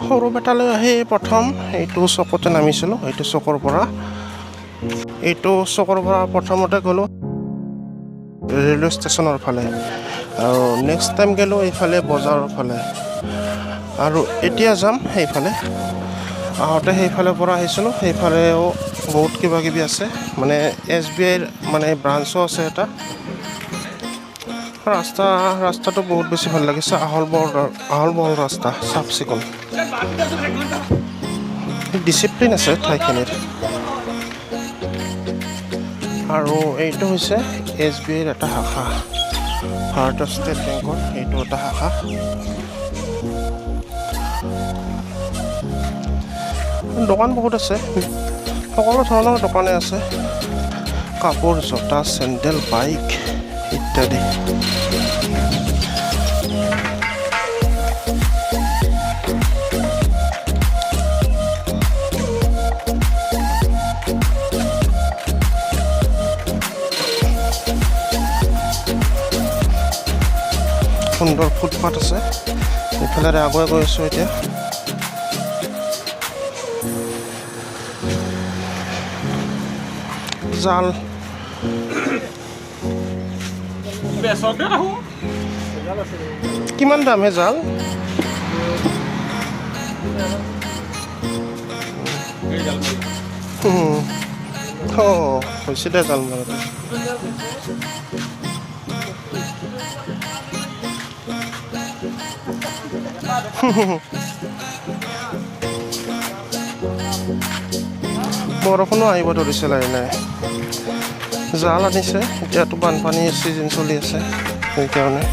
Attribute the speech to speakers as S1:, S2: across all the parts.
S1: সৰু বেটালৈ আহি প্ৰথম এইটো চকতে নামিছিলোঁ। এইটো চকৰ পৰা প্ৰথমতে গ'লোঁ ৰেলৱে ষ্টেচনৰ ফালে, আৰু নেক্সট টাইম গ'লোঁ এইফালে বজাৰৰ ফালে, আৰু এতিয়া যাম সেইফালে। আহোঁতে সেইফালৰ পৰা আহিছিলোঁ। সেইফালেও বহুত কিবা কিবি আছে, মানে SBIৰ মানে ব্ৰাঞ্চো আছে এটা। ৰাস্তাটো বহুত বেছি ভাল লাগিছে। আহল বহল ৰাস্তা, চাফ চিকুণ, ডিচিপ্লিন আছে ঠাইখিনিৰ। আৰু এইটো হৈছে SBIৰ এটা শাখা, ভাৰতীয় ষ্টেট বেংকৰ এইটো এটা শাখা। দোকান বহুত আছে, সকলো ধৰণৰ দোকানে আছে, কাপোৰ, জোতা, চেণ্ডেল, বাইক ইত্যাদি। সুন্দৰ ফুটপাথ আছে, এইফালে আগুৱাই গৈ আছোঁ এতিয়া। জাল কিমান দাম হে জাল? হৈছে দে জাল মাৰোঁতে। বৰষুণো আহিব ধৰিছে লাহে লাহে। জাল আনিছে, এতিয়াতো বানপানীৰ ছিজন চলি আছে, সেইকাৰণে।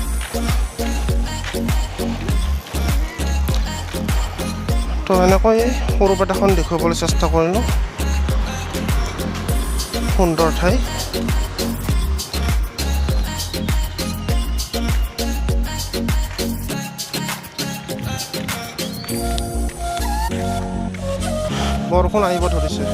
S1: তো এনেকৈ সৰু বেটাখন দেখুৱাবলৈ চেষ্টা কৰিলোঁ। সুন্দৰ ঠাই। বৰষুণ আহিব ধৰিছে।